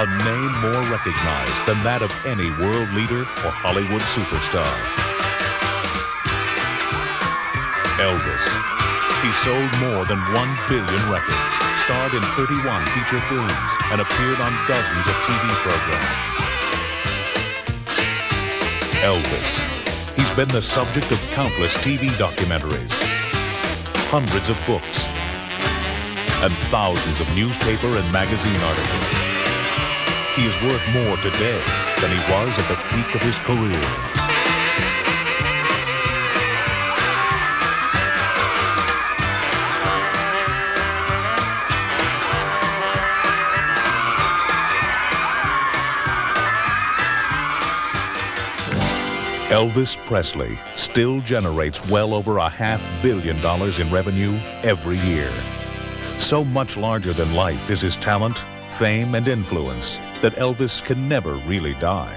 a name more recognized than that of any world leader or Hollywood superstar. Elvis. He sold more than 1 billion records, starred in 31 feature films, and appeared on dozens of TV programs. Elvis. He's been the subject of countless TV documentaries, hundreds of books, and thousands of newspaper and magazine articles. He is worth more today than he was at the peak of his career. Elvis Presley still generates well over $500 million in revenue every year. So much larger than life is his talent, fame, and influence that Elvis can never really die.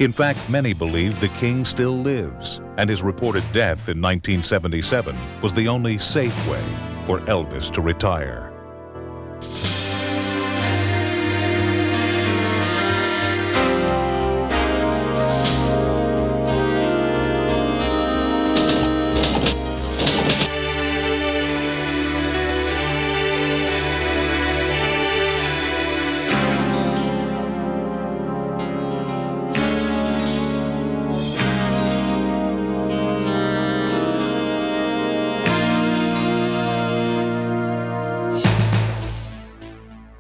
In fact, many believe the king still lives, and his reported death in 1977 was the only safe way for Elvis to retire.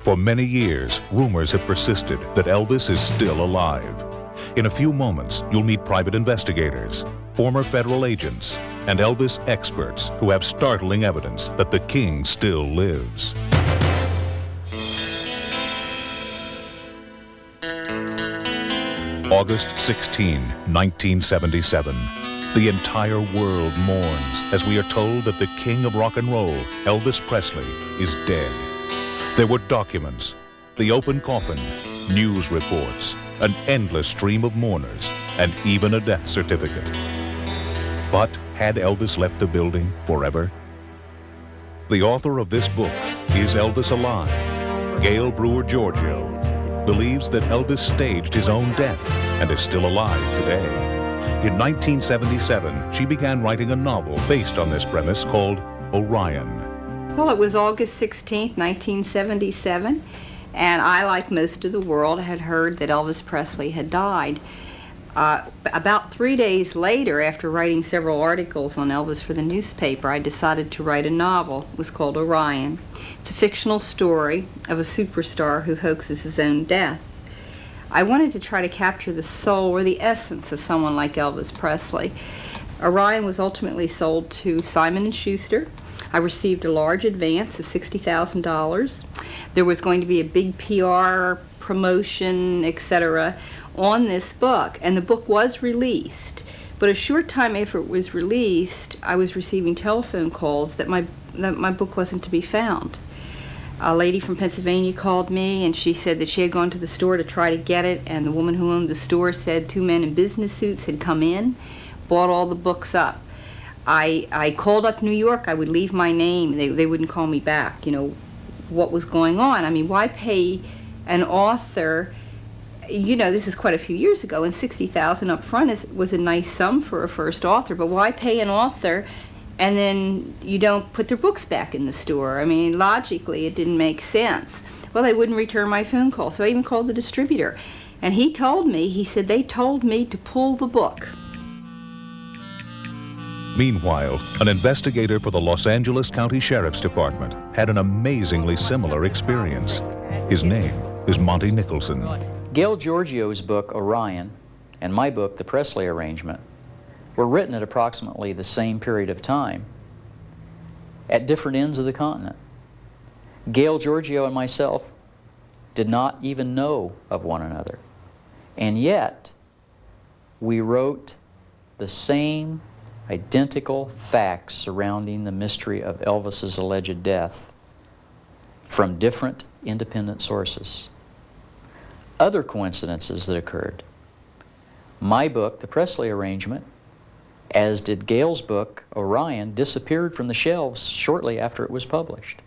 For many years, rumors have persisted that Elvis is still alive. In a few moments, you'll meet private investigators, former federal agents, and Elvis experts who have startling evidence that the king still lives. August 16, 1977. The entire world mourns as we are told that the king of rock and roll, Elvis Presley, is dead. There were documents, the open coffin, news reports, an endless stream of mourners, and even a death certificate. But had Elvis left the building forever? The author of this book, Is Elvis Alive? Gail Brewer-Giorgio believes that Elvis staged his own death and is still alive today. In 1977, she began writing a novel based on this premise called Orion. Well, it was August 16th, 1977, and I, like most of the world, had heard that Elvis Presley had died. About 3 days later, after writing several articles on Elvis for the newspaper, I decided to write a novel. It was called Orion. It's a fictional story of a superstar who hoaxes his own death. I wanted to try to capture the soul or the essence of someone like Elvis Presley. Orion was ultimately sold to Simon & Schuster. I received a large advance of $60,000. There was going to be a big PR promotion, etc., on this book, and the book was released. But a short time after it was released, I was receiving telephone calls that my book wasn't to be found. A lady from Pennsylvania called me, and she said that she had gone to the store to try to get it, and the woman who owned the store said 2 men in business suits had come in, bought all the books up. I called up New York. I would leave my name. They wouldn't call me back. You know, what was going on? I mean, why pay an author? You know, this is quite a few years ago, and $60,000 up front was a nice sum for a first author. But why pay an author and then you don't put their books back in the store? I mean, logically, it didn't make sense. Well, they wouldn't return my phone call, so I even called the distributor. And he said, they told me to pull the book. Meanwhile, an investigator for the Los Angeles County Sheriff's Department had an amazingly similar experience. His name is Monty Nicholson. Gail Giorgio's book, Orion, and my book, The Presley Arrangement, were written at approximately the same period of time, at different ends of the continent. Gail Giorgio and myself did not even know of one another, and yet we wrote the same identical facts surrounding the mystery of Elvis's alleged death from different independent sources. Other coincidences that occurred. My book, The Presley Arrangement, as did Gail's book, Orion, disappeared from the shelves shortly after it was published.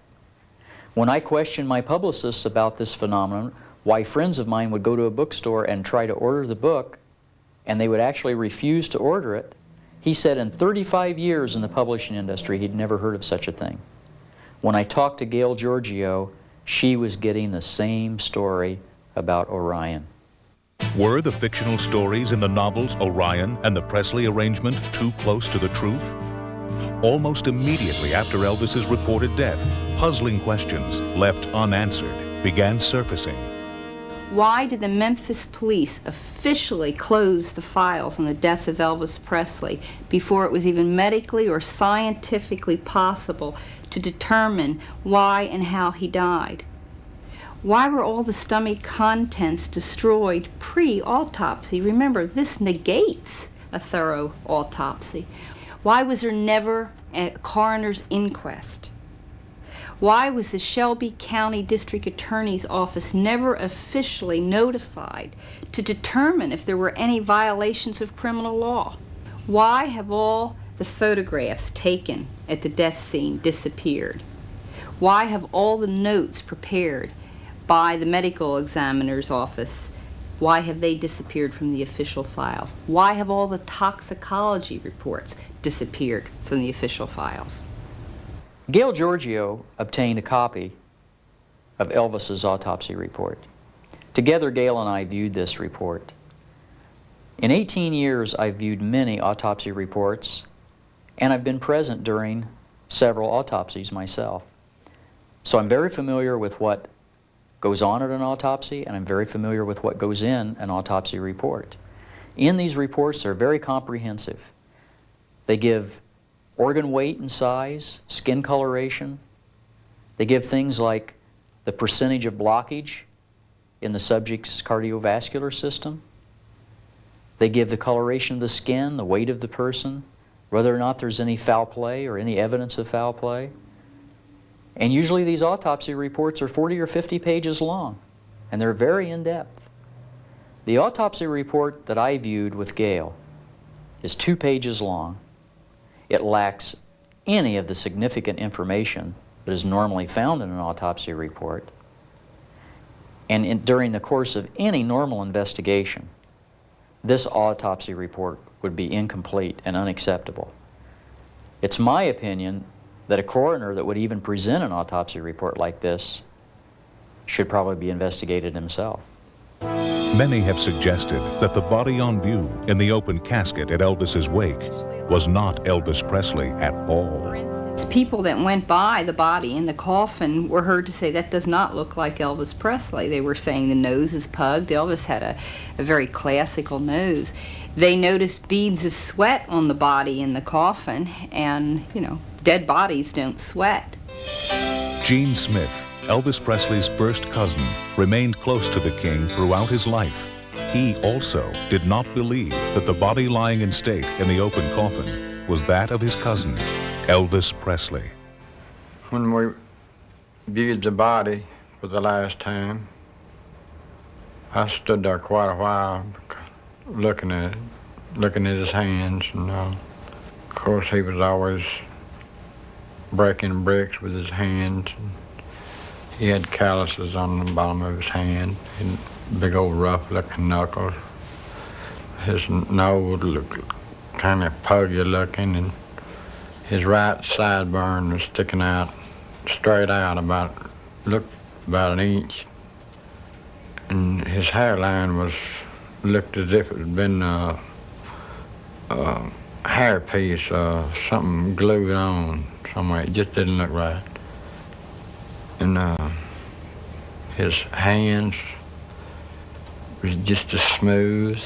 When I questioned my publicists about this phenomenon, why friends of mine would go to a bookstore and try to order the book, and they would actually refuse to order it. He said in 35 years in the publishing industry, he'd never heard of such a thing. When I talked to Gail Giorgio, she was getting the same story about Orion. Were the fictional stories in the novels Orion and the Presley arrangement too close to the truth? Almost immediately after Elvis's reported death, puzzling questions left unanswered began surfacing. Why did the Memphis police officially close the files on the death of Elvis Presley before it was even medically or scientifically possible to determine why and how he died? Why were all the stomach contents destroyed pre-autopsy? Remember, this negates a thorough autopsy. Why was there never a coroner's inquest? Why was the Shelby County District Attorney's Office never officially notified to determine if there were any violations of criminal law? Why have all the photographs taken at the death scene disappeared? Why have all the notes prepared by the medical examiner's office, why have they disappeared from the official files? Why have all the toxicology reports disappeared from the official files? Gail Giorgio obtained a copy of Elvis's autopsy report. Together, Gail and I viewed this report. In 18 years, I've viewed many autopsy reports, and I've been present during several autopsies myself. So I'm very familiar with what goes on at an autopsy, and I'm very familiar with what goes in an autopsy report. In these reports, they're very comprehensive. They give organ weight and size, skin coloration. They give things like the percentage of blockage in the subject's cardiovascular system. They give the coloration of the skin, the weight of the person, whether or not there's any foul play or any evidence of foul play. And usually these autopsy reports are 40 or 50 pages long, and they're very in-depth. The autopsy report that I viewed with Gail is 2 pages long. It lacks any of the significant information that is normally found in an autopsy report. And during the course of any normal investigation, this autopsy report would be incomplete and unacceptable. It's my opinion that a coroner that would even present an autopsy report like this should probably be investigated himself. Many have suggested that the body on view in the open casket at Elvis's wake was not Elvis Presley at all. People that went by the body in the coffin were heard to say that does not look like Elvis Presley. They were saying the nose is pugged. Elvis had a very classical nose. They noticed beads of sweat on the body in the coffin, and, you know, dead bodies don't sweat. Gene Smith, Elvis Presley's first cousin, remained close to the king throughout his life. He also did not believe that the body lying in state in the open coffin was that of his cousin, Elvis Presley. When we viewed the body for the last time, I stood there quite a while looking at his hands, and of course he was always breaking bricks with his hands. He had calluses on the bottom of his hand, and big old rough-looking knuckles. His nose looked kind of puggy looking, and his right sideburn was sticking out straight out looked about an inch. And his hairline looked as if it had been a hairpiece, something glued on somewhere. It just didn't look right. And his hands was just as smooth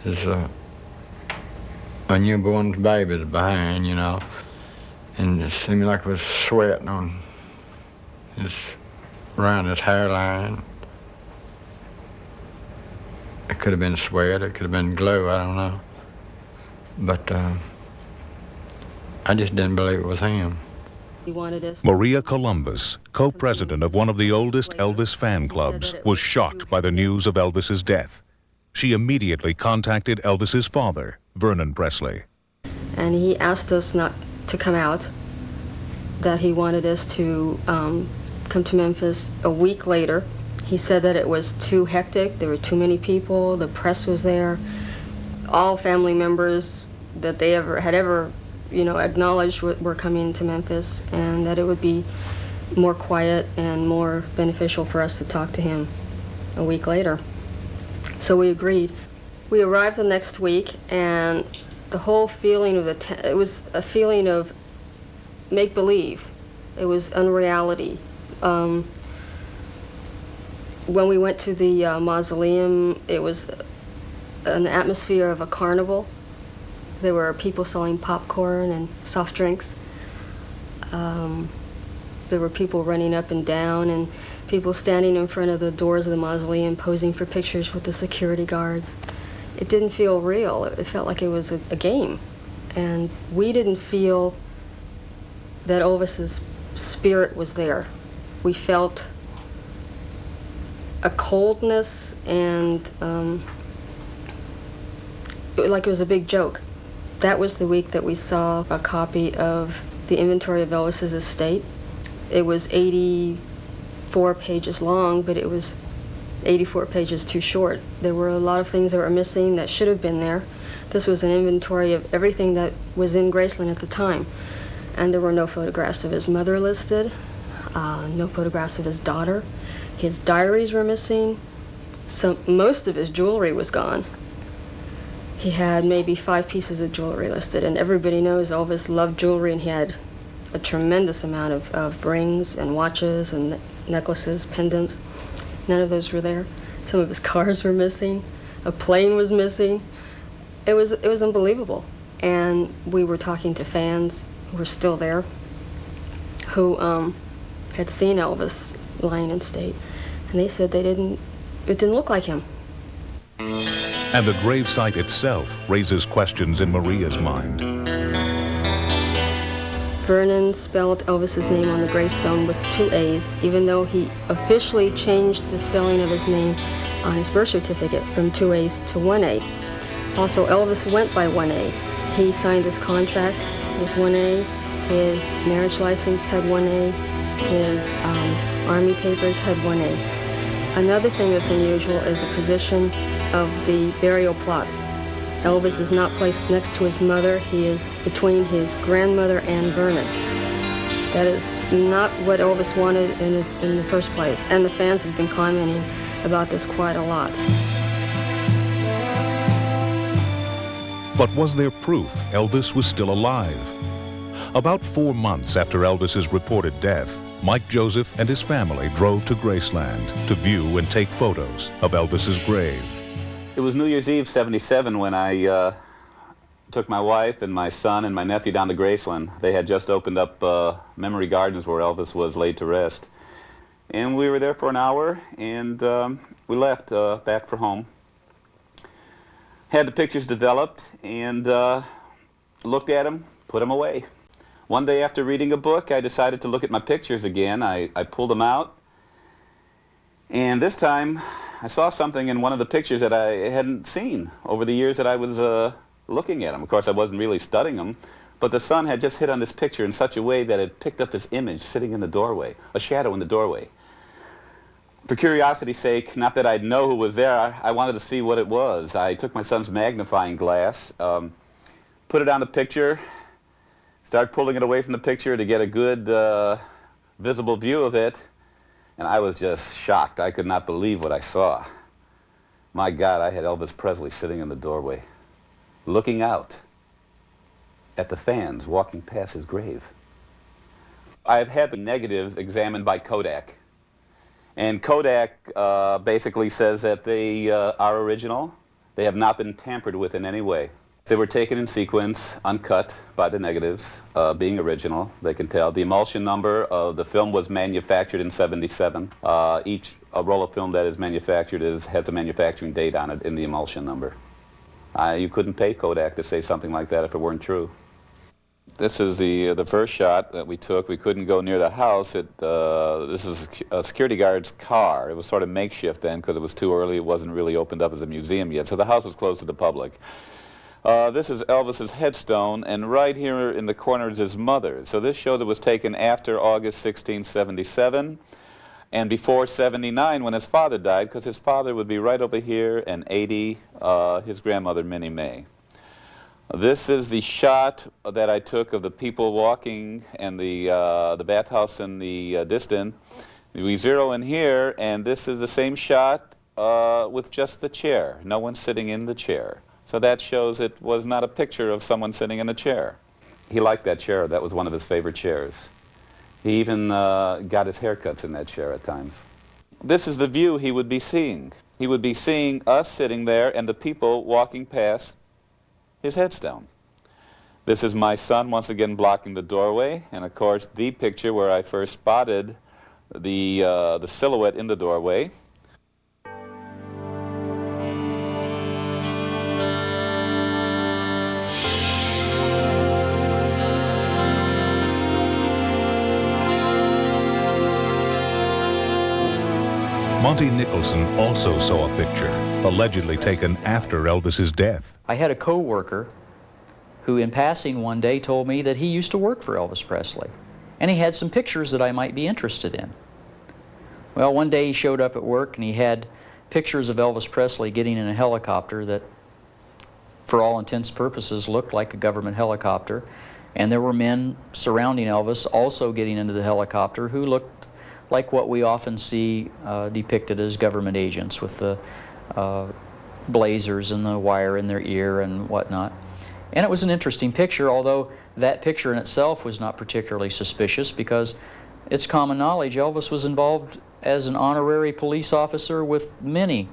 as a newborn's baby's behind, you know. And it seemed like it was sweating around his hairline. It could have been sweat, it could have been glue, I don't know. But I just didn't believe it was him. Maria Columbus, co-president of one of the oldest Elvis fan clubs, was shocked by the news of Elvis's death. She immediately contacted Elvis's father, Vernon Presley. And he asked us not to come out, that he wanted us to come to Memphis a week later. He said that it was too hectic, there were too many people, the press was there, all family members that they had ever acknowledged were coming to Memphis, and that it would be more quiet and more beneficial for us to talk to him a week later. So we agreed. We arrived the next week, and the whole feeling of it was a feeling of make-believe. It was unreality. When we went to the mausoleum, it was an atmosphere of a carnival. There were people selling popcorn and soft drinks. There were people running up and down, and people standing in front of the doors of the mausoleum posing for pictures with the security guards. It didn't feel real. It felt like it was a game. And we didn't feel that Elvis's spirit was there. We felt a coldness and like it was a big joke. That was the week that we saw a copy of the inventory of Elvis's estate. It was 84 pages long, but it was 84 pages too short. There were a lot of things that were missing that should have been there. This was an inventory of everything that was in Graceland at the time. And there were no photographs of his mother listed, no photographs of his daughter. His diaries were missing. Most of his jewelry was gone. He had maybe 5 pieces of jewelry listed, and everybody knows Elvis loved jewelry, and he had a tremendous amount of rings and watches and necklaces, pendants. None of those were there. Some of his cars were missing. A plane was missing. It was unbelievable. And we were talking to fans who were still there, who had seen Elvis lying in state, and they said it didn't look like him. And the gravesite itself raises questions in Maria's mind. Vernon spelled Elvis's name on the gravestone with 2 A's, even though he officially changed the spelling of his name on his birth certificate from 2 A's to 1 A. Also, Elvis went by 1 A. He signed his contract with 1 A. His marriage license had 1 A. His Army papers had 1 A. Another thing that's unusual is the position of the burial plots. Elvis is not placed next to his mother. He is between his grandmother and Vernon. That is not what Elvis wanted in the first place, and the fans have been commenting about this quite a lot. But was there proof Elvis was still alive? About 4 months after Elvis's reported death, Mike Joseph and his family drove to Graceland to view and take photos of Elvis's grave. It was New Year's Eve '77 when I took my wife and my son and my nephew down to Graceland. They had just opened up Memory Gardens where Elvis was laid to rest. And we were there for an hour, and we left back for home. Had the pictures developed and looked at them, put them away. One day after reading a book, I decided to look at my pictures again. I pulled them out, and this time I saw something in one of the pictures that I hadn't seen over the years that I was looking at them. Of course, I wasn't really studying them, but the sun had just hit on this picture in such a way that it picked up this image sitting in the doorway, a shadow in the doorway. For curiosity's sake, not that I'd know who was there, I wanted to see what it was. I took my son's magnifying glass, put it on the picture, started pulling it away from the picture to get a good visible view of it, and I was just shocked. I could not believe what I saw. My God, I had Elvis Presley sitting in the doorway, looking out at the fans walking past his grave. I've had the negatives examined by Kodak. And Kodak basically says that they are original. They have not been tampered with in any way. They were taken in sequence, uncut by the negatives, being original. They can tell. The emulsion number of the film was manufactured in '77. Each roll of film that is manufactured has a manufacturing date on it in the emulsion number. You couldn't pay Kodak to say something like that if it weren't true. This is the first shot that we took. We couldn't go near the house. This is a security guard's car. It was sort of makeshift then because it was too early. It wasn't really opened up as a museum yet, so the house was closed to the public. This is Elvis's headstone, and right here in the corner is his mother. So this shows it was taken after August 1677, and before 79 when his father died, because his father would be right over here, and 80, his grandmother, Minnie Mae. This is the shot that I took of the people walking and the bathhouse in the distance. We zero in here, and this is the same shot with just the chair. No one sitting in the chair. So that shows it was not a picture of someone sitting in a chair. He liked that chair. That was one of his favorite chairs. He even got his haircuts in that chair at times. This is the view he would be seeing. He would be seeing us sitting there and the people walking past his headstone. This is my son once again blocking the doorway, and of course the picture where I first spotted the silhouette in the doorway. Monty Nicholson also saw a picture, allegedly taken after Elvis's death. I had a co-worker who in passing one day told me that he used to work for Elvis Presley, and he had some pictures that I might be interested in. Well, one day he showed up at work and he had pictures of Elvis Presley getting in a helicopter that, for all intents and purposes, looked like a government helicopter, and there were men surrounding Elvis also getting into the helicopter who looked like what we often see depicted as government agents with the blazers and the wire in their ear and whatnot. And it was an interesting picture, although that picture in itself was not particularly suspicious because it's common knowledge Elvis was involved as an honorary police officer with many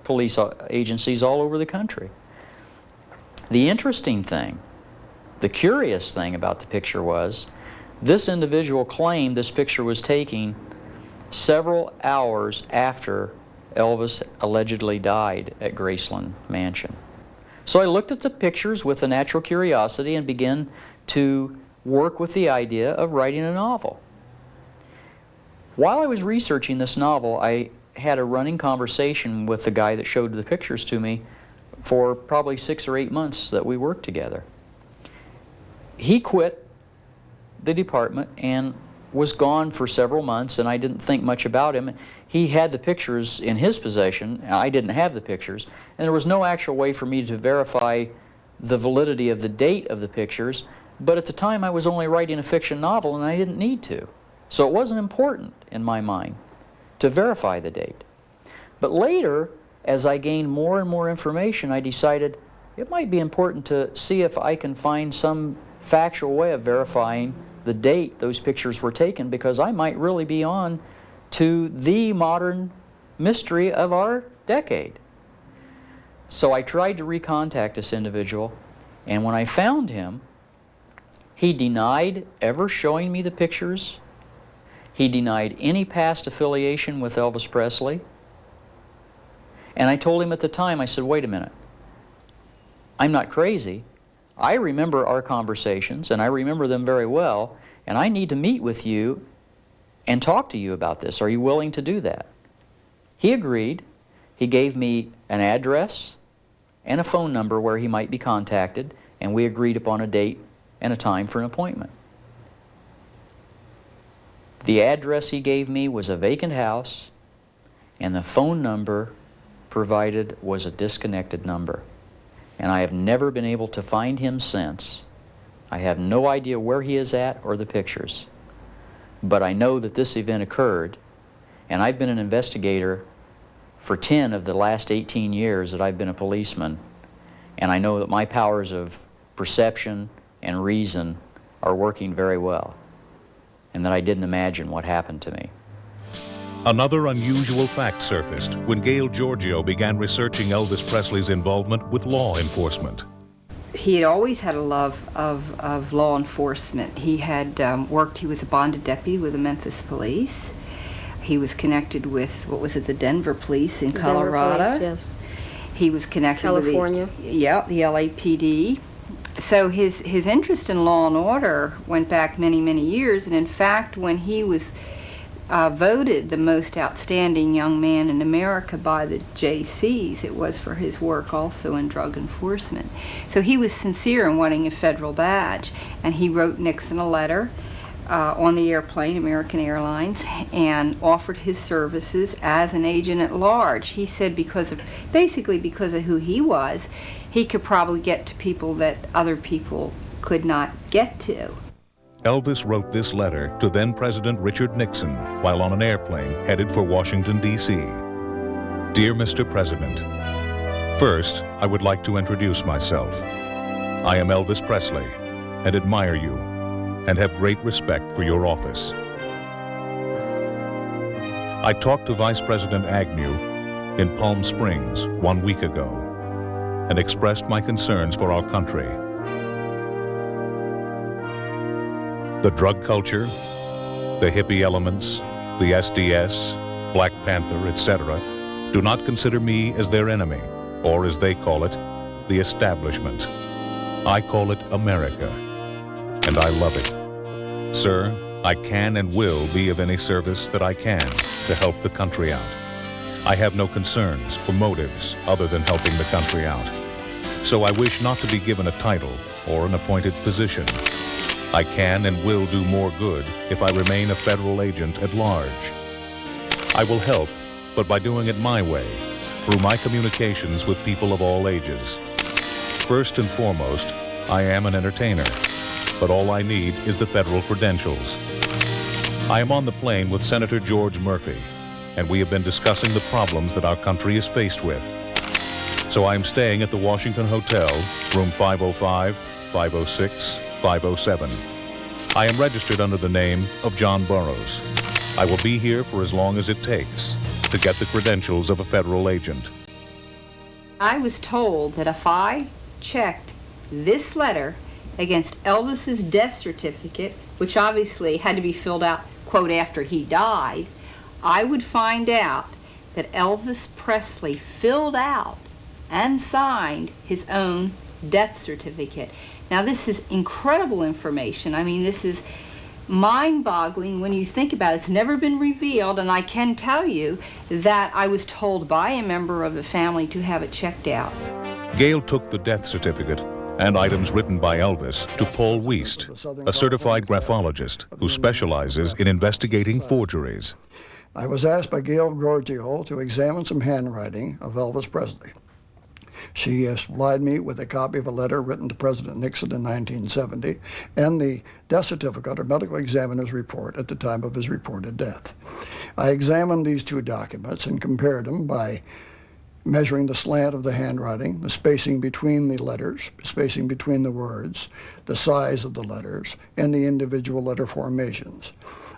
police agencies all over the country. The interesting thing, the curious thing about the picture was this individual claimed this picture was taken several hours after Elvis allegedly died at Graceland Mansion. So I looked at the pictures with a natural curiosity and began to work with the idea of writing a novel. While I was researching this novel, I had a running conversation with the guy that showed the pictures to me for probably 6 or 8 months that we worked together. He quit the department and was gone for several months, and I didn't think much about him. He had the pictures in his possession, I didn't have the pictures, and there was no actual way for me to verify the validity of the date of the pictures, but at the time I was only writing a fiction novel and I didn't need to. So it wasn't important in my mind to verify the date. But later, as I gained more and more information, I decided it might be important to see if I can find some factual way of verifying the date those pictures were taken, because I might really be on to the modern mystery of our decade. So I tried to recontact this individual, and when I found him, he denied ever showing me the pictures. He denied any past affiliation with Elvis Presley. And I told him at the time, I said, wait a minute, I'm not crazy. I remember our conversations, and I remember them very well, and I need to meet with you and talk to you about this. Are you willing to do that? He agreed. He gave me an address and a phone number where he might be contacted, and we agreed upon a date and a time for an appointment. The address he gave me was a vacant house, and the phone number provided was a disconnected number. And I have never been able to find him since. I have no idea where he is at or the pictures. But I know that this event occurred, and I've been an investigator for 10 of the last 18 years that I've been a policeman, and I know that my powers of perception and reason are working very well, and that I didn't imagine what happened to me. Another unusual fact surfaced when Gail Giorgio began researching Elvis Presley's involvement with law enforcement. He had always had a love of law enforcement. He had he was a bonded deputy with the Memphis Police. He was connected with, the Denver Police in Colorado. Denver Police, yes. He was connected California. with the LAPD. So his interest in law and order went back many, many years, and in fact, when he was voted the most outstanding young man in America by the JCs, it was for his work also in drug enforcement. So he was sincere in wanting a federal badge, and he wrote Nixon a letter on the airplane, American Airlines, and offered his services as an agent at large. He said basically because of who he was, he could probably get to people that other people could not get to. Elvis wrote this letter to then-President Richard Nixon while on an airplane headed for Washington, D.C. Dear Mr. President, first, I would like to introduce myself. I am Elvis Presley and admire you and have great respect for your office. I talked to Vice President Agnew in Palm Springs 1 week ago and expressed my concerns for our country. The drug culture, the hippie elements, the SDS, Black Panther, etc., do not consider me as their enemy, or as they call it, the establishment. I call it America, and I love it. Sir, I can and will be of any service that I can to help the country out. I have no concerns or motives other than helping the country out. So I wish not to be given a title or an appointed position. I can and will do more good if I remain a federal agent at large. I will help, but by doing it my way, through my communications with people of all ages. First and foremost, I am an entertainer, but all I need is the federal credentials. I am on the plane with Senator George Murphy, and we have been discussing the problems that our country is faced with. So I am staying at the Washington Hotel, room 505, 506, 507. I am registered under the name of John Burroughs. I will be here for as long as it takes to get the credentials of a federal agent. I was told that if I checked this letter against Elvis's death certificate, which obviously had to be filled out, quote, after he died, I would find out that Elvis Presley filled out and signed his own death certificate. Now, this is incredible information. I mean, this is mind-boggling when you think about it. It's never been revealed, and I can tell you that I was told by a member of the family to have it checked out. Gail took the death certificate and items written by Elvis to Paul Wiest, a certified graphologist who specializes in investigating forgeries. I was asked by Gail Brewer-Giorgio to examine some handwriting of Elvis Presley. She supplied me with a copy of a letter written to President Nixon in 1970 and the death certificate or medical examiner's report at the time of his reported death. I examined these two documents and compared them by measuring the slant of the handwriting, the spacing between the letters, spacing between the words, the size of the letters, and the individual letter formations.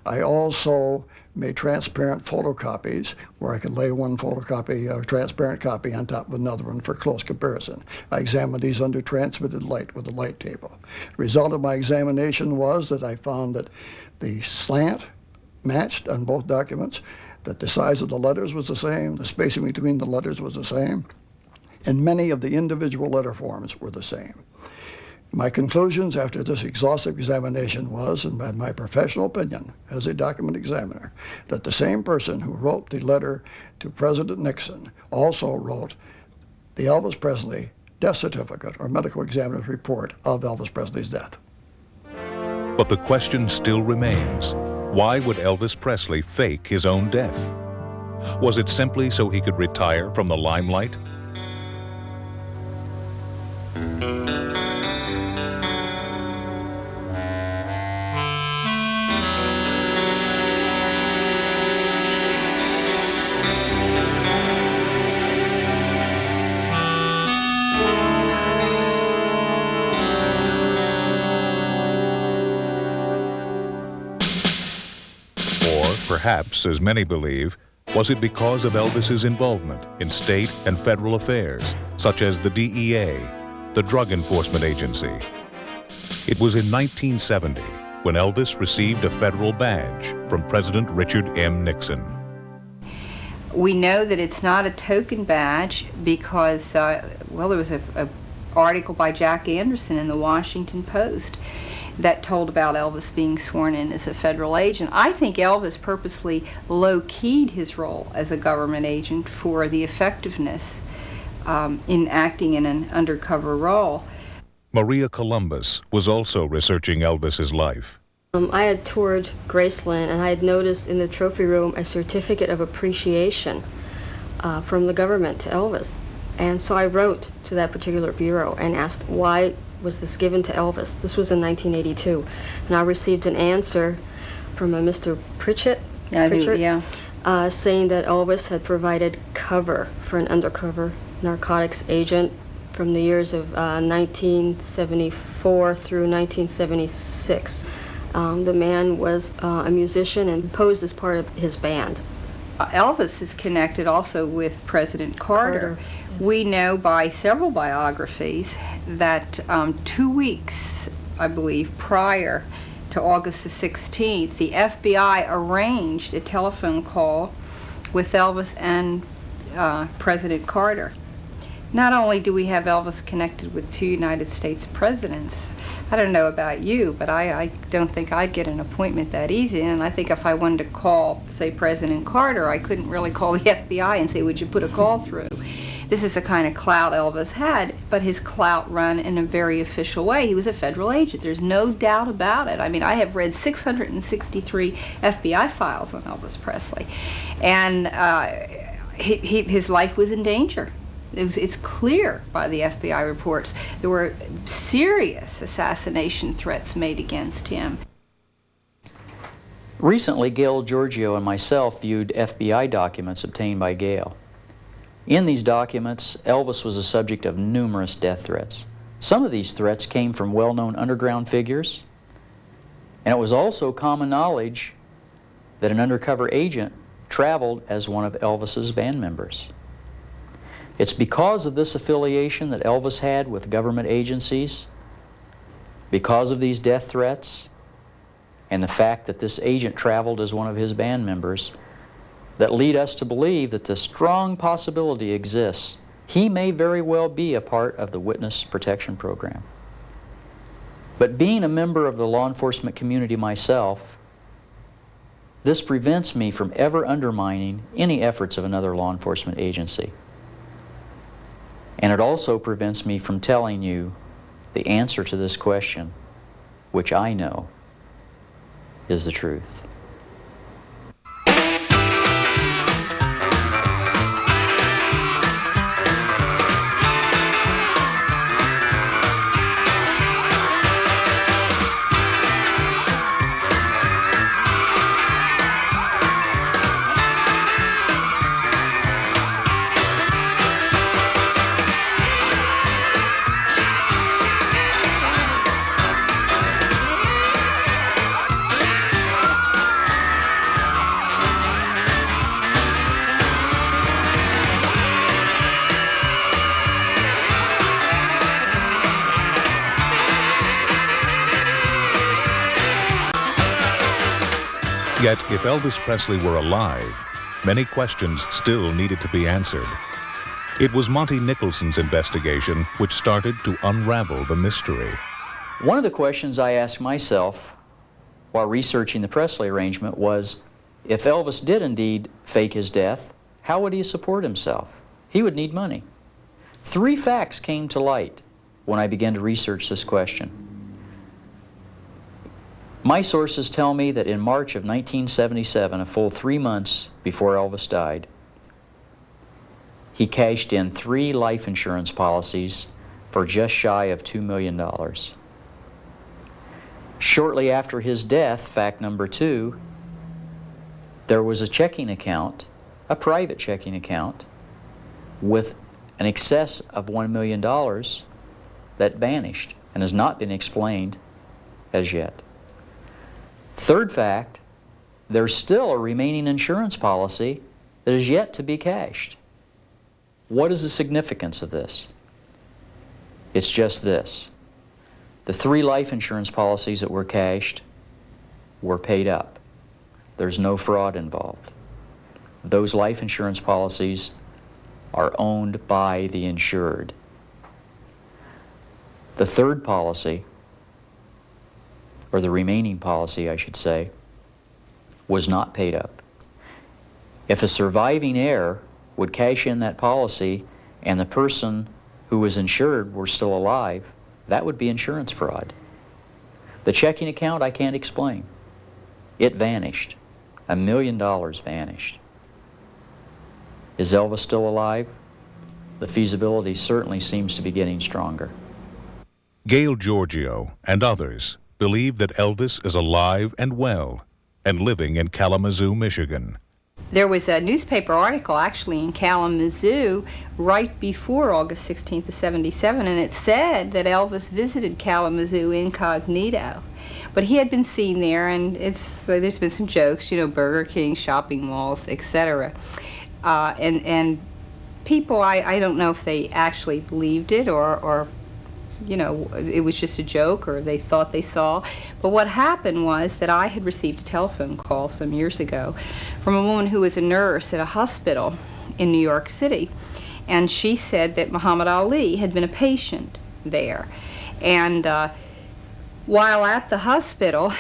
I also made transparent photocopies where I could lay one photocopy, a transparent copy on top of another one for close comparison. I examined these under transmitted light with a light table. The result of my examination was that I found that the slant matched on both documents, that the size of the letters was the same, the spacing between the letters was the same, and many of the individual letter forms were the same. My conclusions after this exhaustive examination was, in my professional opinion as a document examiner, that the same person who wrote the letter to President Nixon also wrote the Elvis Presley death certificate or medical examiner's report of Elvis Presley's death. But the question still remains, why would Elvis Presley fake his own death? Was it simply so he could retire from the limelight? Perhaps, as many believe, was it because of Elvis's involvement in state and federal affairs, such as the DEA, the Drug Enforcement Agency? It was in 1970 when Elvis received a federal badge from President Richard M. Nixon. We know that it's not a token badge because, there was an article by Jack Anderson in the Washington Post that told about Elvis being sworn in as a federal agent. I think Elvis purposely low-keyed his role as a government agent for the effectiveness in acting in an undercover role. Maria Columbus was also researching Elvis's life. I had toured Graceland, and I had noticed in the trophy room a certificate of appreciation from the government to Elvis. And so I wrote to that particular bureau and asked, why was this given to Elvis? This was in 1982. And I received an answer from a Mr. Pritchett, saying that Elvis had provided cover for an undercover narcotics agent from the years of 1974 through 1976. The man was a musician and posed as part of his band. Elvis is connected also with President Carter. Yes. We know by several biographies that 2 weeks, I believe, prior to August the 16th, the FBI arranged a telephone call with Elvis and President Carter. Not only do we have Elvis connected with 2 United States presidents, I don't know about you, but I don't think I'd get an appointment that easy. And I think if I wanted to call, say, President Carter, I couldn't really call the FBI and say, would you put a call through? This is the kind of clout Elvis had, but his clout run in a very official way. He was a federal agent. There's no doubt about it. I mean, I have read 663 FBI files on Elvis Presley. And his life was in danger. It's clear by the FBI reports. There were serious assassination threats made against him. Recently, Gail Giorgio and myself viewed FBI documents obtained by Gail. In these documents, Elvis was the subject of numerous death threats. Some of these threats came from well-known underground figures, and it was also common knowledge that an undercover agent traveled as one of Elvis's band members. It's because of this affiliation that Elvis had with government agencies, because of these death threats, and the fact that this agent traveled as one of his band members, that lead us to believe that the strong possibility exists he may very well be a part of the witness protection program. But being a member of the law enforcement community myself, this prevents me from ever undermining any efforts of another law enforcement agency. And it also prevents me from telling you the answer to this question, which I know is the truth. Yet, if Elvis Presley were alive, many questions still needed to be answered. It was Monty Nicholson's investigation which started to unravel the mystery. One of the questions I asked myself while researching the Presley arrangement was, if Elvis did indeed fake his death, how would he support himself? He would need money. 3 facts came to light when I began to research this question. My sources tell me that in March of 1977, a full 3 months before Elvis died, he cashed in 3 life insurance policies for just shy of $2 million. Shortly after his death, fact number 2, there was a checking account, a private checking account, with an excess of $1 million that vanished and has not been explained as yet. Third fact, there's still a remaining insurance policy that is yet to be cashed. What is the significance of this? It's just this. The 3 life insurance policies that were cashed were paid up. There's no fraud involved. Those life insurance policies are owned by the insured. The third policy, or the remaining policy, I should say, was not paid up. If a surviving heir would cash in that policy and the person who was insured were still alive, that would be insurance fraud. The checking account I can't explain. It vanished. $1 million vanished. Is Elvis still alive? The feasibility certainly seems to be getting stronger. Gail Giorgio and others believe that Elvis is alive and well and living in Kalamazoo, Michigan. There was a newspaper article actually in Kalamazoo right before August 16th of 77, and it said that Elvis visited Kalamazoo incognito. But he had been seen there, and there's been some jokes, you know, Burger King, shopping malls, etc. And people, I don't know if they actually believed it or you know, it was just a joke or they thought they saw. But what happened was that I had received a telephone call some years ago from a woman who was a nurse at a hospital in New York City. And she said that Muhammad Ali had been a patient there. And while at the hospital,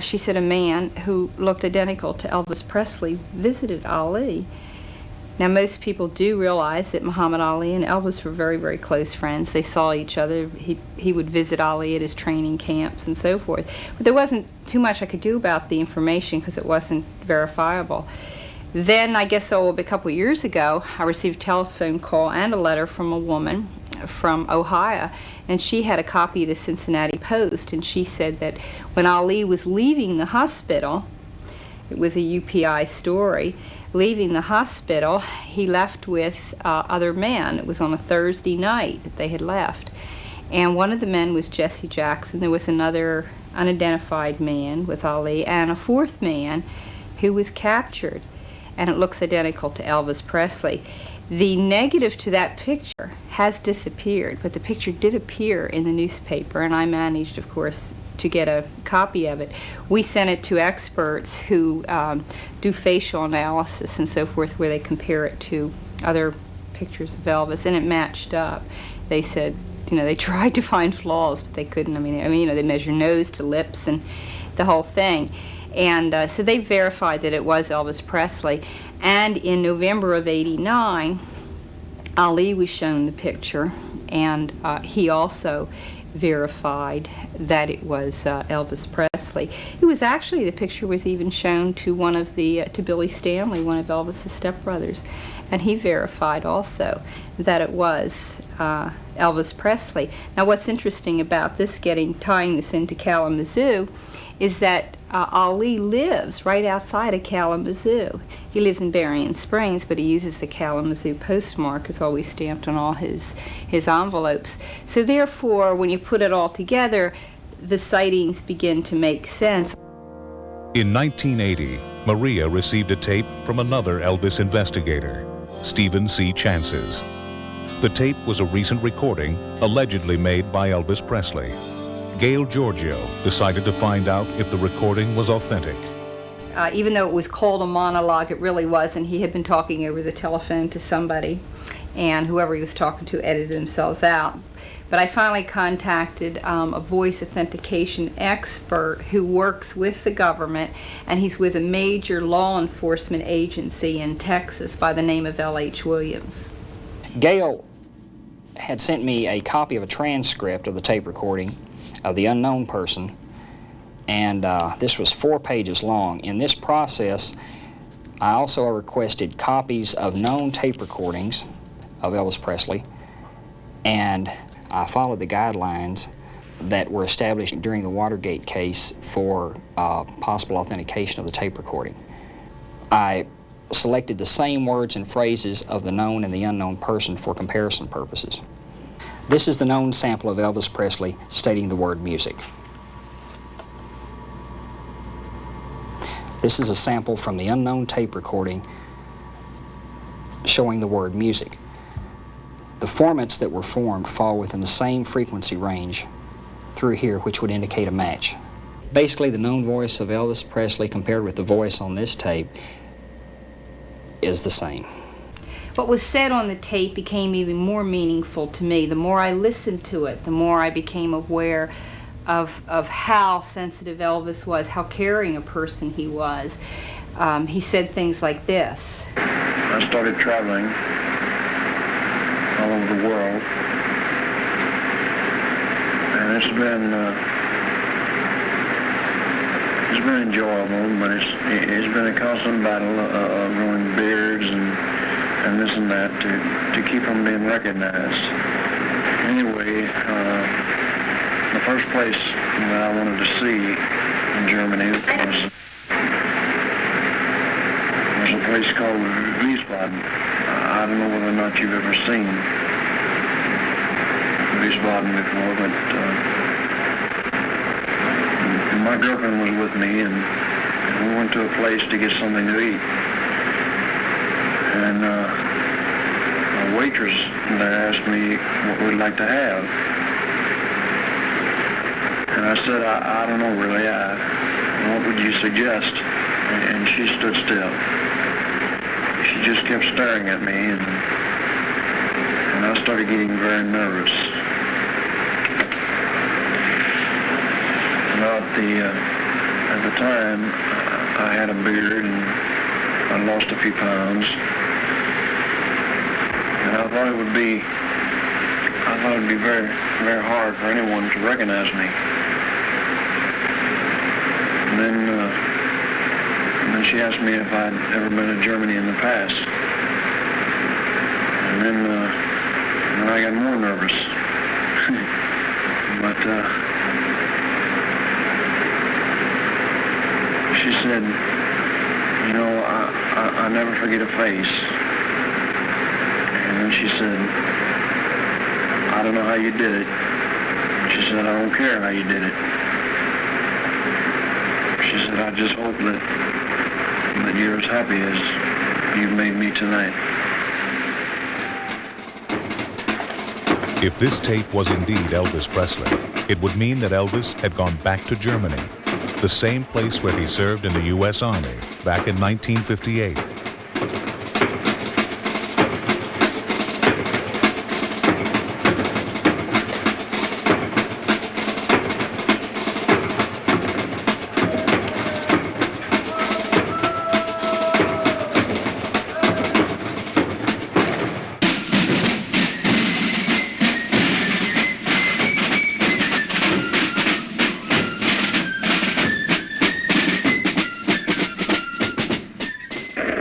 she said a man who looked identical to Elvis Presley visited Ali. Now, most people do realize that Muhammad Ali and Elvis were very, very close friends. They saw each other. He would visit Ali at his training camps and so forth. But there wasn't too much I could do about the information because it wasn't verifiable. Then, I guess a couple of years ago, I received a telephone call and a letter from a woman from Ohio, and she had a copy of the Cincinnati Post, and she said that when Ali was leaving the hospital, it was a UPI story, leaving the hospital, he left with other men. It was on a Thursday night that they had left. And one of the men was Jesse Jackson. There was another unidentified man with Ali, and a fourth man who was captured. And it looks identical to Elvis Presley. The negative to that picture has disappeared, but the picture did appear in the newspaper, and I managed, of course, to get a copy of it. We sent it to experts who do facial analysis and so forth, where they compare it to other pictures of Elvis, and it matched up. They said, you know, they tried to find flaws, but they couldn't. I mean, you know, they measure nose to lips and the whole thing. And so they verified that it was Elvis Presley. And in November of '89, Ali was shown the picture, and he also verified that it was Elvis Presley. It was actually, the picture was even shown to to Billy Stanley, one of Elvis's stepbrothers, and he verified also that it was Elvis Presley. Now, what's interesting about this, tying this into Kalamazoo, is that Ali lives right outside of Kalamazoo. He lives in Berrien Springs, but he uses the Kalamazoo postmark. It's always stamped on all his envelopes. So therefore, when you put it all together, the sightings begin to make sense. In 1980, Maria received a tape from another Elvis investigator, Stephen C. Chances. The tape was a recent recording allegedly made by Elvis Presley. Gail Giorgio decided to find out if the recording was authentic. Even though it was called a monologue, it really wasn't. He had been talking over the telephone to somebody, and whoever he was talking to edited themselves out. But I finally contacted a voice authentication expert who works with the government, and he's with a major law enforcement agency in Texas by the name of L.H. Williams. Gail had sent me a copy of a transcript of the tape recording of the unknown person, and this was 4 pages long. In this process, I also requested copies of known tape recordings of Elvis Presley, and I followed the guidelines that were established during the Watergate case for possible authentication of the tape recording. I selected the same words and phrases of the known and the unknown person for comparison purposes. This is the known sample of Elvis Presley stating the word music. This is a sample from the unknown tape recording showing the word music. The formats that were formed fall within the same frequency range through here, which would indicate a match. Basically, the known voice of Elvis Presley compared with the voice on this tape is the same. What was said on the tape became even more meaningful to me. The more I listened to it, the more I became aware of how sensitive Elvis was, how caring a person he was. He said things like this. I started traveling all over the world, and it's been It's been enjoyable, but it's been a constant battle of growing beards and this and that to keep from being recognized. Anyway, the first place that I wanted to see in Germany was a place called Wiesbaden. I don't know whether or not you've ever seen Wiesbaden before, but my girlfriend was with me, and we went to a place to get something to eat. And a waitress there asked me what we'd like to have. And I said, I don't know really. What would you suggest? And she stood still. She just kept staring at me, and I started getting very nervous. At the time, I had a beard and I lost a few pounds, and I thought it would be very, very hard for anyone to recognize me. And then she asked me if I'd ever been to Germany in the past, and then I got more nervous. But she said, you know, I never forget a face. And then she said, I don't know how you did it. She said, I don't care how you did it. She said, I just hope that you're as happy as you've made me tonight. If this tape was indeed Elvis Presley, it would mean that Elvis had gone back to Germany, the same place where he served in the U.S. Army back in 1958.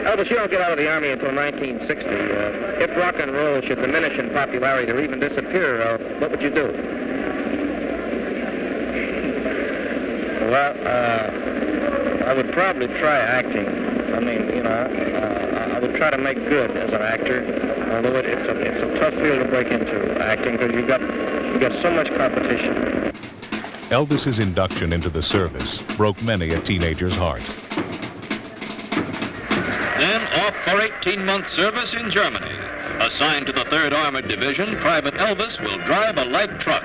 Elvis, you don't get out of the Army until 1960. If rock and roll should diminish in popularity or even disappear, what would you do? Well, I would probably try acting. I mean, you know, I would try to make good as an actor, although it's a tough field to break into, acting, because you've got so much competition. Elvis's induction into the service broke many a teenager's heart. Then off for 18-month service in Germany. Assigned to the 3rd Armored Division, Private Elvis will drive a light truck.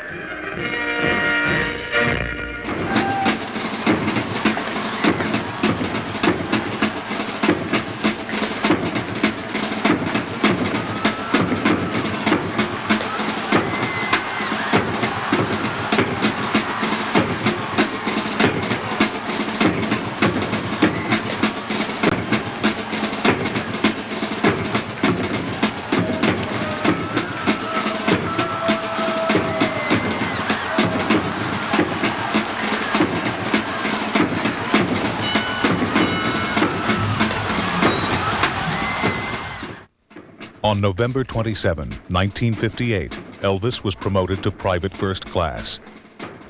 On November 27, 1958, Elvis was promoted to Private First Class.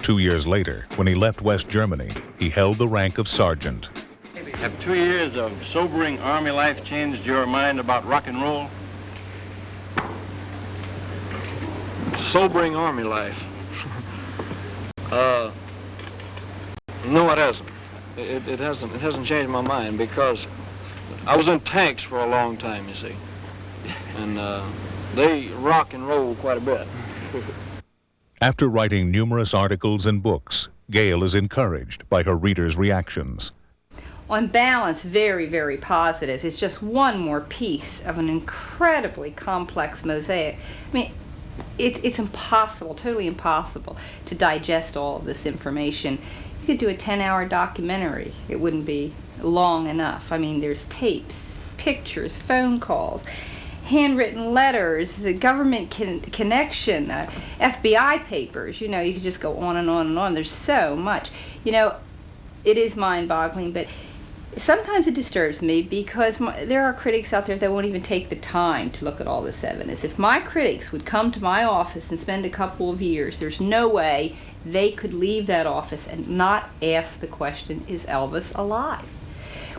2 years later, when he left West Germany, he held the rank of sergeant. Have 2 years of sobering Army life changed your mind about rock and roll? Sobering Army life. No, it hasn't. It hasn't changed my mind, because I was in tanks for a long time, you see. And they rock and roll quite a bit. After writing numerous articles and books, Gail is encouraged by her readers' reactions. On balance, very, very positive. It's just one more piece of an incredibly complex mosaic. I mean, it's impossible, totally impossible, to digest all of this information. You could do a 10-hour documentary. It wouldn't be long enough. I mean, there's tapes, pictures, phone calls, handwritten letters, the government connection, FBI papers. You know, you could just go on and on and on. There's so much. You know, it is mind-boggling, but sometimes it disturbs me because there are critics out there that won't even take the time to look at all this evidence. If my critics would come to my office and spend a couple of years, there's no way they could leave that office and not ask the question, is Elvis alive?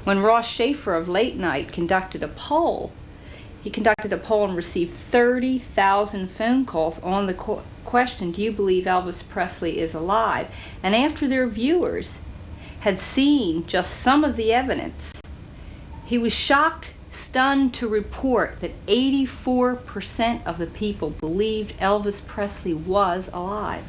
When Ross Schaefer of Late Night conducted a poll, he conducted a poll and received 30,000 phone calls on the question, do you believe Elvis Presley is alive? And after their viewers had seen just some of the evidence, he was shocked, stunned to report that 84% of the people believed Elvis Presley was alive.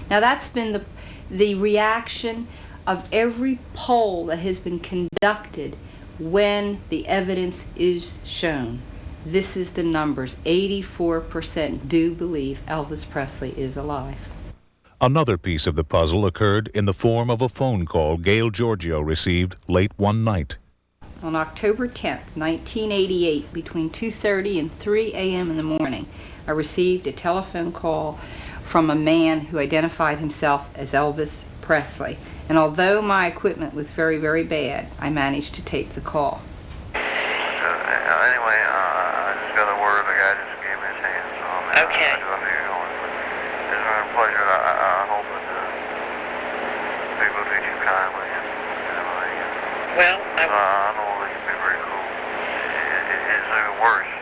Now that's been the reaction of every poll that has been conducted when the evidence is shown. This is the numbers. 84% do believe Elvis Presley is alive. Another piece of the puzzle occurred in the form of a phone call Gail-Giorgio received late one night. On October 10th, 1988, between 2:30 and 3 a.m. in the morning, I received a telephone call from a man who identified himself as Elvis Presley. And although my equipment was very, very bad, I managed to take the call. Anyway, I just got a word. The guy just gave me his hand, so okay. I know you're going. It's been a pleasure. I hope that people treat you kindly and everything. Well, I know they can be very cruel. It's even worse.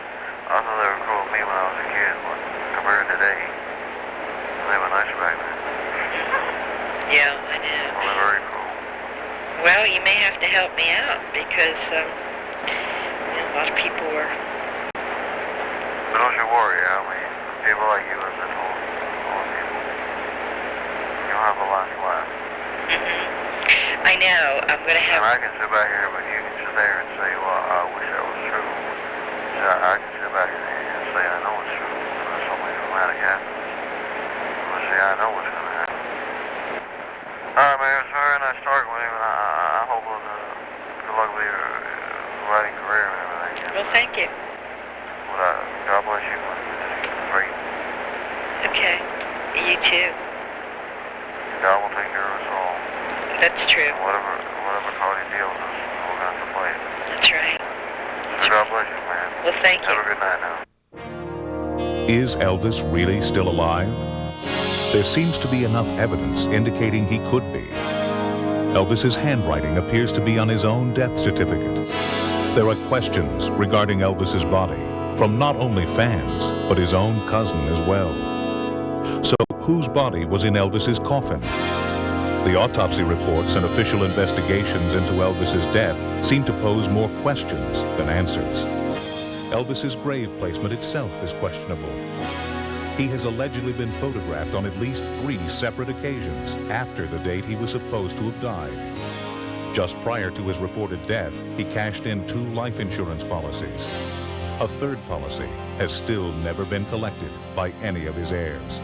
I thought they were cruel to me when I was a kid, but compared to today, they were nice back then. Yeah, I know. Well, they're very cruel. Well, you may have to help me out because a lot of people were. But don't you worry. I mean, people like you and this whole people, you'll have a long life. I know. I'm going to have. And I can sit back here, but you can sit there and say, well, I wish that was true. So I can sit back and say, I know it's true. There's so many dramatic happenings. But see, I know what's going to happen. All right, man, it's very nice talking with you, and I hope good luck with your writing career and everything. Well, thank you. But God bless you. It's great. Okay. You too. God will take care of us all. That's true. And whatever card he deals us, we're going to play it. That's right. So God bless you, man. Well, thank you. Have a good night now. Is Elvis really still alive? There seems to be enough evidence indicating he could be. Elvis's handwriting appears to be on his own death certificate. There are questions regarding Elvis's body from not only fans, but his own cousin as well. So whose body was in Elvis's coffin? The autopsy reports and official investigations into Elvis's death seem to pose more questions than answers. Elvis's grave placement itself is questionable. He has allegedly been photographed on at least 3 separate occasions after the date he was supposed to have died. Just prior to his reported death, he cashed in 2 life insurance policies. A third policy has still never been collected by any of his heirs.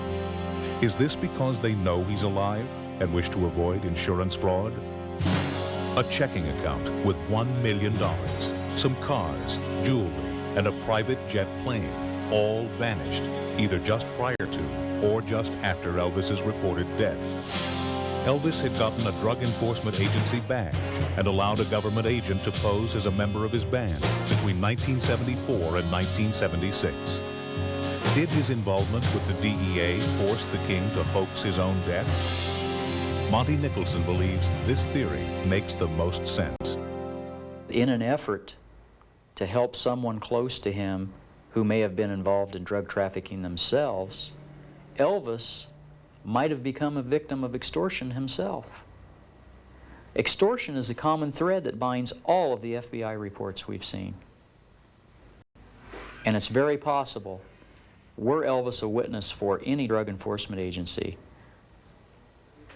Is this because they know he's alive and wish to avoid insurance fraud? A checking account with $1 million, some cars, jewelry, and a private jet plane all vanished, either just prior to or just after Elvis's reported death. Elvis had gotten a Drug Enforcement Agency badge and allowed a government agent to pose as a member of his band between 1974 and 1976. Did his involvement with the DEA force the king to hoax his own death? Monty Nicholson believes this theory makes the most sense. In an effort to help someone close to him who may have been involved in drug trafficking themselves, Elvis might have become a victim of extortion himself. Extortion is a common thread that binds all of the FBI reports we've seen. And it's very possible, were Elvis a witness for any drug enforcement agency,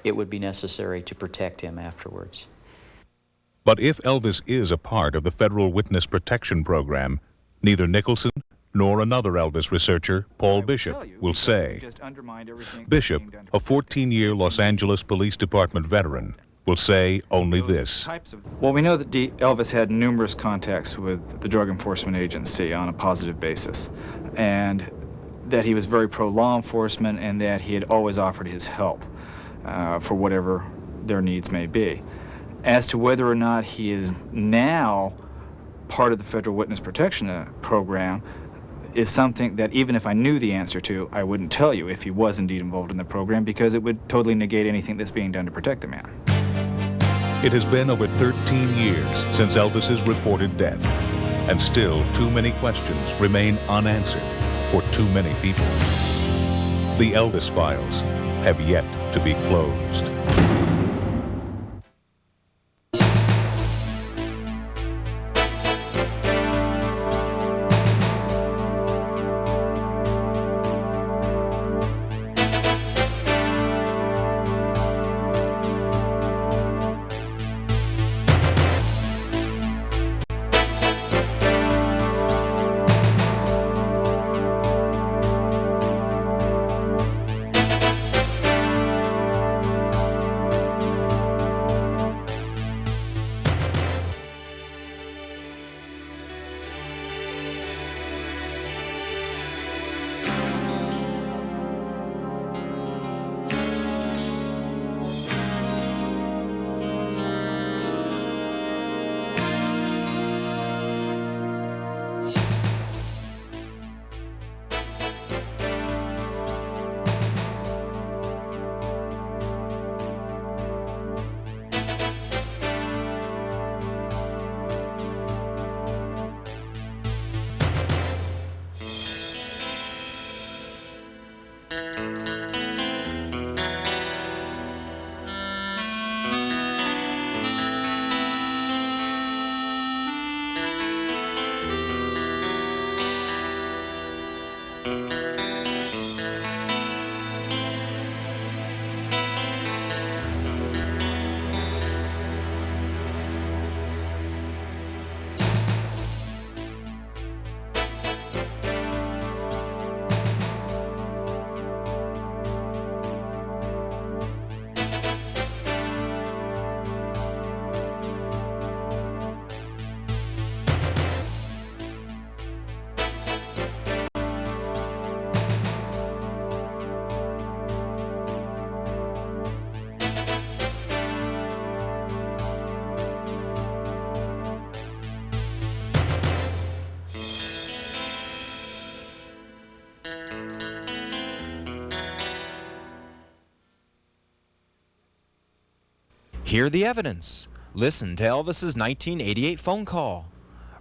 it would be necessary to protect him afterwards. But if Elvis is a part of the Federal Witness Protection Program, neither Nicholson nor another Elvis researcher, Paul Bishop, will say. Bishop, a 14-year Los Angeles Police Department veteran, will say only this. Well, we know that Elvis had numerous contacts with the Drug Enforcement Agency on a positive basis, and that he was very pro-law enforcement, and that he had always offered his help for whatever their needs may be. As to whether or not he is now part of the Federal Witness Protection Program is something that even if I knew the answer to, I wouldn't tell you if he was indeed involved in the program, because it would totally negate anything that's being done to protect the man. It has been over 13 years since Elvis's reported death, and still too many questions remain unanswered for too many people. The Elvis files have yet to be closed. Hear the evidence. Listen to Elvis's 1988 phone call.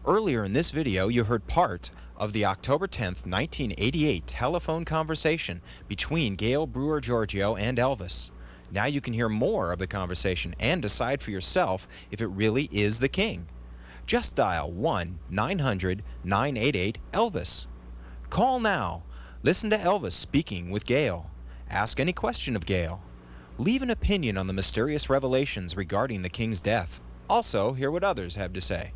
Earlier in this video, you heard part of the October 10th, 1988 telephone conversation between Gail Brewer-Giorgio and Elvis. Now you can hear more of the conversation and decide for yourself if it really is the King. Just dial 1-900-988-ELVIS. Call now. Listen to Elvis speaking with Gail. Ask any question of Gail. Leave an opinion on the mysterious revelations regarding the King's death. Also, hear what others have to say.